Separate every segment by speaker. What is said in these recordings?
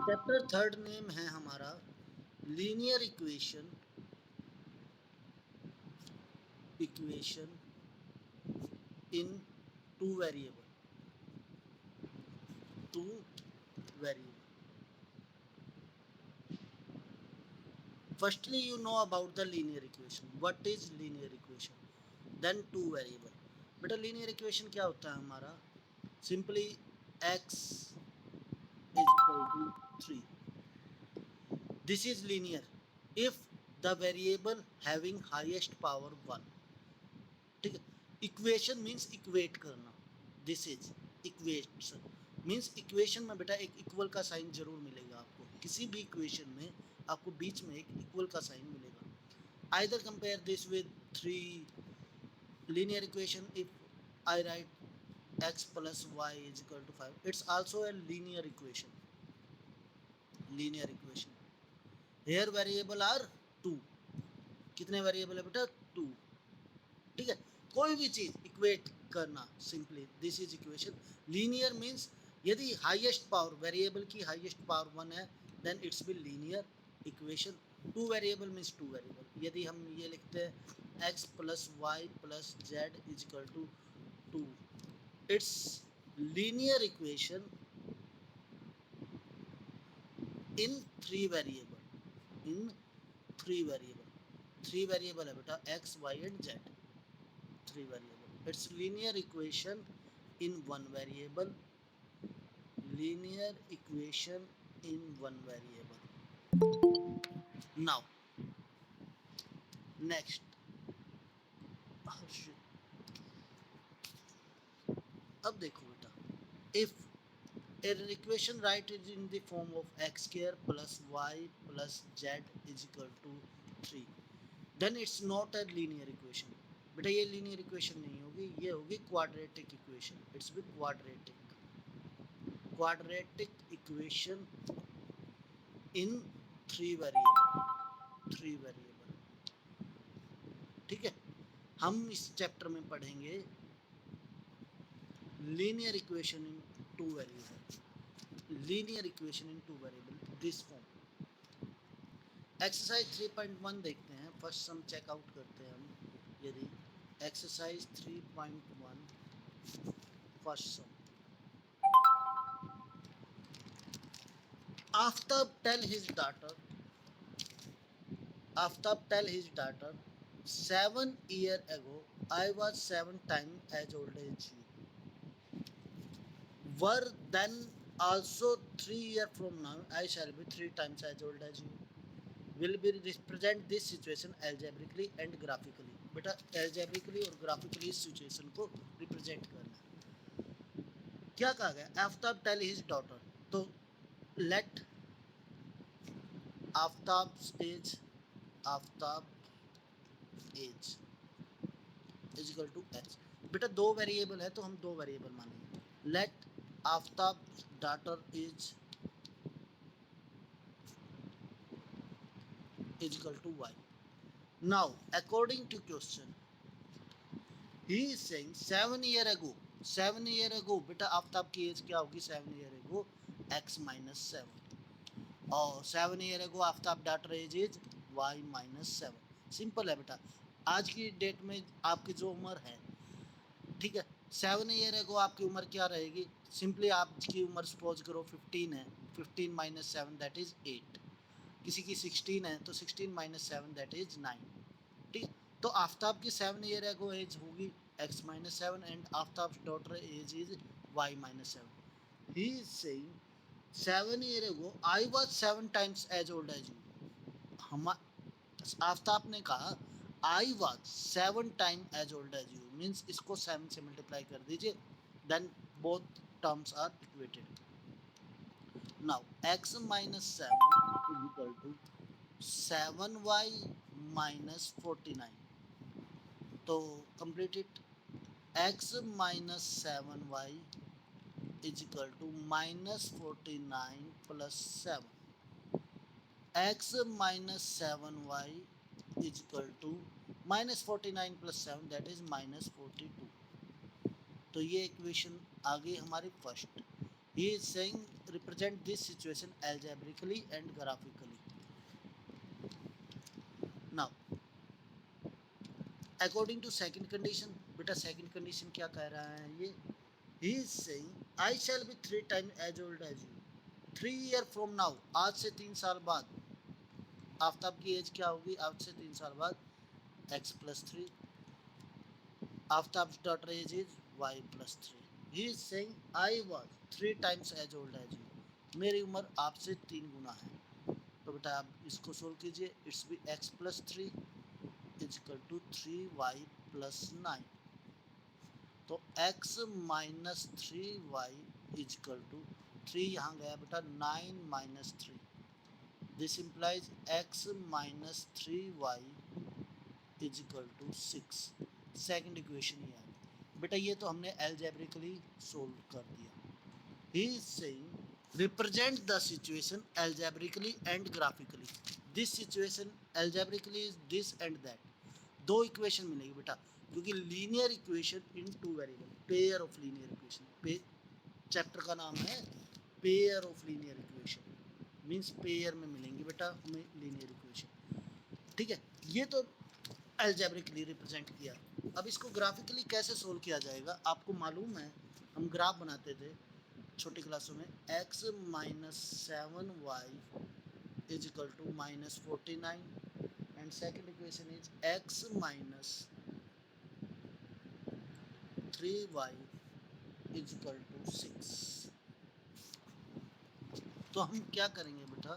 Speaker 1: Chapter third name है हमारा linear equation in two variable. Firstly, you know about the linear equation. What is linear equation? Then two variable. बेटा linear equation क्या होता है हमारा? Simply x is equal to 3. This is linear if the variable having highest power 1. ठीक है. Equation means equate करना. This is equation means equation में बेटा एक equal का साइन जरूर मिलेगा आपको. किसी भी equation में आपको बीच में एक equal का साइन मिलेगा. Either compare this with 3 linear equation. If I write x plus y is equal to 5, it's also a linear equation. Here variable are 2. कितने variable है बेटा? 2. ठीक है. कोई भी चीज इक्वेट करना simply this is equation. Linear means यदि हाईएस्ट पावर वेरिएबल की हाईएस्ट पावर 1 है then it's be linear equation. Two variable means two variable. यदि हम ये लिखते हैं x plus y plus z is equal to 2, it's linear equation in three variable. Three variable है बेटा x y and z. 3 variable. It's linear equation in one variable. Now next, अब देखो बेटा, if an equation right is in the form of x square plus y plus z is equal to 3, then it's not a linear equation. बेटा ये linear equation नहीं होगी, ये होगी quadratic equation. It's be quadratic equation in three variable. ठीक है. हम इस चैप्टर में पढ़ेंगे linear equation in two variable this form. Exercise 3.1 देखते हैं. फर्स्ट सम चेकआउट करते हैं हम. यदि exercise 3.1 first some. Aftab tell his daughter 7 years ago I was 7 times as old as you. Were then also 3 years from now I shall be 3 times as old as you. Will be represent this situation algebraically and graphically. बेटा algebraically और graphically इस situation को represent करना. क्या कहा गया? Aftab tell his daughter. तो let Aftab's age is equal to h. बेटा दो वेरिएबल है तो हम दो वेरिएबल मानेंगे. Let Aftab daughter is equal to y. Now according to question he is saying 7 year ago. बेटा आफ्ताब की एज क्या होगी 7 ईयर अगो? x minus 7. और 7 year ago Aftab daughter age is y minus 7. Simple है बेटा. आज की डेट में आपकी जो उम्र है, ठीक है, 7 ईयर अगो आपकी उम्र क्या रहेगी? सिंपली आपकी उम्र सपोज करो 15 है. 15 माइनस 7 दैट इज 8. किसी की 16 है तो 16 माइनस 7 दैट इज 9. ठीक. तो आफ्ताब की 7 ईयर अगो एज होगी x minus 7 and Aftab daughter age is y minus 7. He is saying 7 year ago I was 7 times as old as you. हम Aftab ने कहा I was 7 time as old as you means इसको 7 से multiply कर दीजिए then both terms are equated. Now x minus 7 is equal to 7y minus 49. तो complete it. x minus 7y is equal to minus 49 plus 7. x minus 7y is equal to minus 49 plus 7 that is minus 42. तो ये equation आ गई हमारी first. He is saying represent this situation algebraically and graphically. Now according to second condition, बेटा second condition क्या कह रहा है ये? He is saying I shall be 3 times as old as you. 3 year from now, आज से 3 साल बाद आफ्ताब की एज क्या होगी? आज से 3 साल बाद x plus 3. Aftab's daughter age is y plus 3. He is saying I was 3 times as old as you. मेरी उम्र आपसे 3 गुना है. तो बेटा आप इसको सोल्व कीजिए. इट्स भी x plus 3 is equal to 3y plus 9. तो x minus 3y is equal to 3 यहाँ गया बेटा 9 minus 3. This implies x minus 3y is equal to 6. Second equation ये है बेटा. ये तो हमने एल्जेब्रिकली सोल्व कर दिया. ही is saying represent the situation algebraically and graphically. This situation algebraically is this and that. दो इक्वेशन मिलेगी बेटा, क्योंकि linear equation in two variable, pair of linear equation. Chapter का नाम है pair of linear equation, means pair में मिलेंगी बेटा हमें लीनियर इक्वेशन. ठीक है, ये तो एल्जेब्रिकली रिप्रेजेंट किया. अब इसको ग्राफिकली कैसे सोल्व किया जाएगा? आपको मालूम है हम ग्राफ बनाते थे छोटी क्लासों में. x minus 7y is equal to minus 49 and second equation is x minus 3y is equal to 6. तो हम क्या करेंगे बेटा?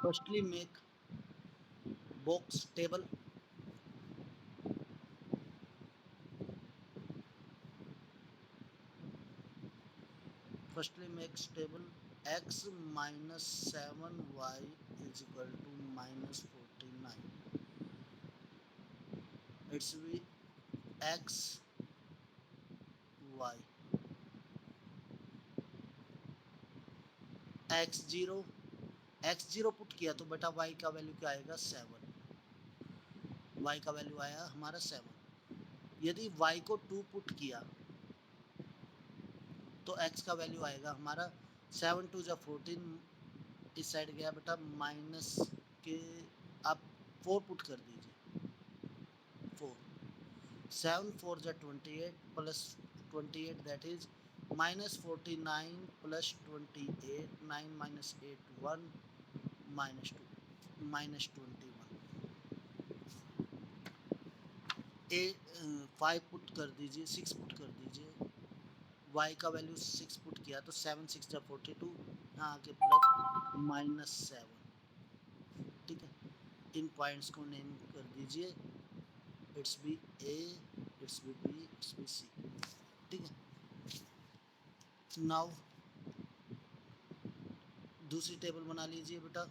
Speaker 1: Firstly make box table. Firstly make table x minus 7y is equal to minus 49. It's be x y x0 put किया तो बेटा y का value क्या आएगा? 7. y का वैल्यू आया हमारा 7. यदि y को 2 पुट किया तो x का वैल्यू आएगा हमारा 7 2 14. इस साइड गया बेटा माइनस के, आप 4 पुट कर दीजिए. 4 7 4 28 plus 28 that is minus 49 plus 28. 9 minus 8 1 minus 2 minus 21. 5 put कर दीजिए, 6 पुट कर दीजिए. y का वैल्यू 6 पुट किया तो 7 6 42, यहाँ आके प्लस माइनस 7. ठीक है, इन पॉइंट्स को नेम कर दीजिए. It's be A, it's be B, it's be C. ठीक है, नाउ दूसरी टेबल बना लीजिए बेटा.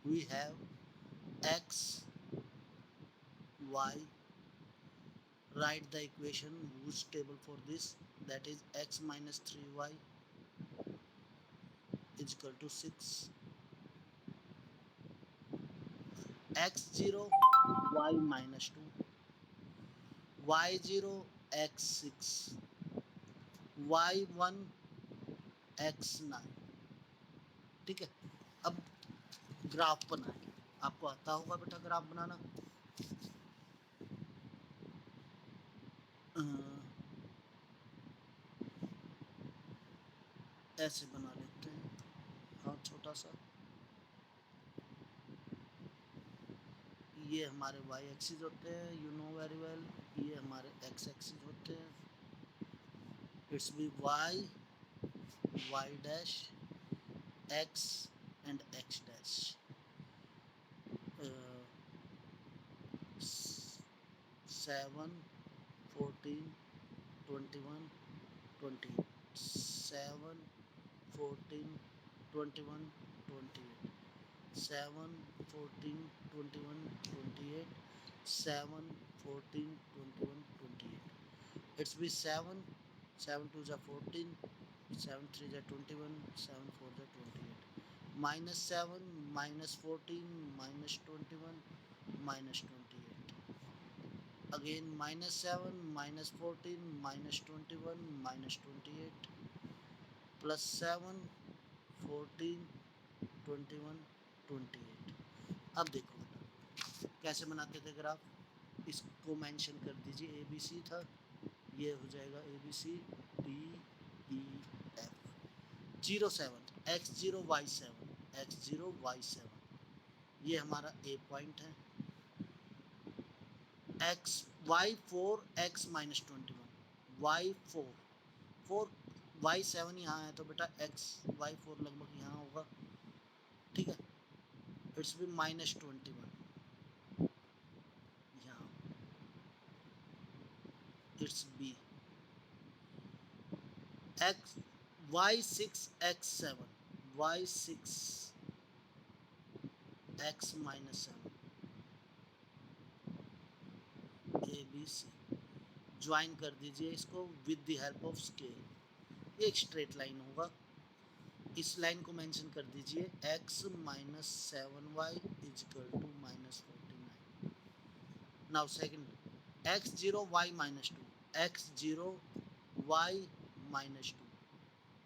Speaker 1: We have x y. Write the equation whose table for this, that is x minus 3y is equal to 6. x0 y minus 2, y0 x6, y1 x9. ठीक है, अब graph बनाएं. आपको आता होगा बेटा ग्राफ बनाना. ऐसे बना लेते हैं. हाँ, छोटा सा. ये हमारे y एक्सिस होते हैं, यू नो वेरी वेल. ये हमारे x एक्सिस होते हैं. It's be y dash x and x dash. 7 14 21 28. 7 14 21 28. 7 14 21 28. 7 14 21 28. It's be 7 7 2 are 14, 7 3 are 21, 7 4 are 28. Minus 7 minus 14 minus 21 minus 28. again -7, -14, -21, -28, +7, 14, 21, 28। अब देखो बेटा कैसे बनाते थे ग्राफ, इसको मेंशन कर दीजिए, ए बी सी था, ये हो जाएगा A B C D E F. 07 x0 y7 x0 y7, ये हमारा ए पॉइंट है। X y4 x -21 y4 4 y7 यहाँ है तो बेटा x y4 लगभग यहाँ होगा, ठीक है। इट्स भी -21 यहाँ, it's be x y6 x7 y6 x -7 A B C, join कर दीजिए इसको with the help of scale, ये एक स्ट्रेट लाइन होगा। इस लाइन को मेंशन कर दीजिए x -7y = -49। Now second x0 y -2 x0 y -2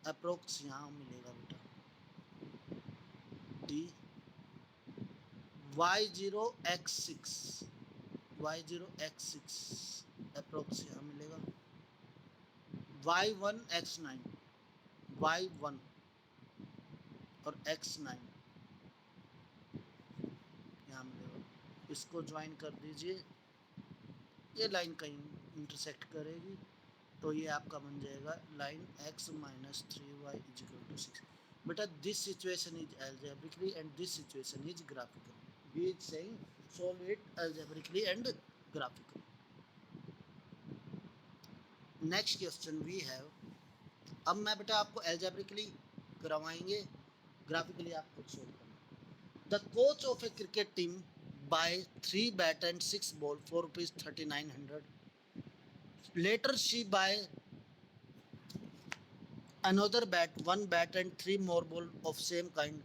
Speaker 1: approx यहाँ मिलेगा बेटा D y0 x6 y0 x6 approx यहाँ मिलेगा y1 x9 y1 और x9 यहाँ मिलेगा, इसको ज्वाइन कर दीजिए, ये लाइन कहीं इंटरसेक्ट करेगी तो ये आपका बन जाएगा लाइन x -3y = 6। बेटा this situation is algebraically and this situation is graphical, we is saying solve it algebraically and graphically। Next question we have, अब मैं बेटा आपको algebraically करवाएंगे, ग्राफिकली आप खुद सोल्व करना। The coach of a cricket team by 3 bat and 6 ball for rupees 3900, later she buy another bat, 1 bat and 3 more ball of same kind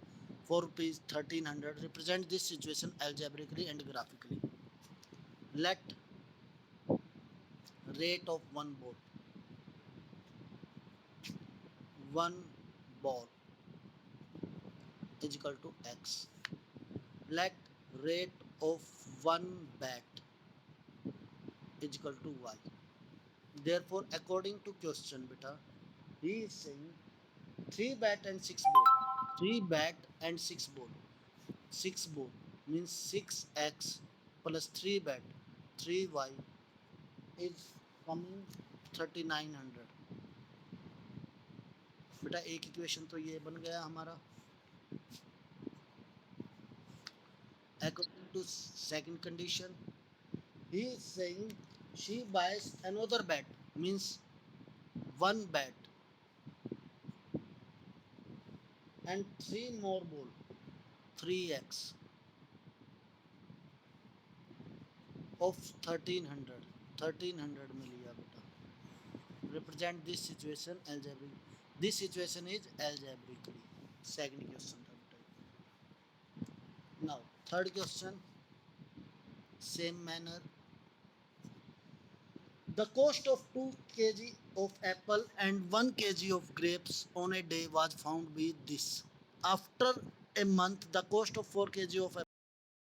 Speaker 1: for rupees 1300, represent this situation algebraically and graphically। Let rate of one ball is equal to x, let rate of one bat is equal to y। Therefore according to question beta, he is saying 3 bat and 6 ball, 3 bat and 6 ball, 6 ball means 6x plus 3 bat 3y is coming 3900। बेटा एक equation तो ये बन गया हमारा। According to second condition, he is saying she buys another bat means 1 bat and 3 more ball 3x of 1300 में लिया बेटा। Represent this situation algebraic, this situation is algebraically। second question था बेटा। now third question, same manner, the cost of 2 kg of apple and 1 kg of grapes on a day was found with this, after a month the cost of 4 kg of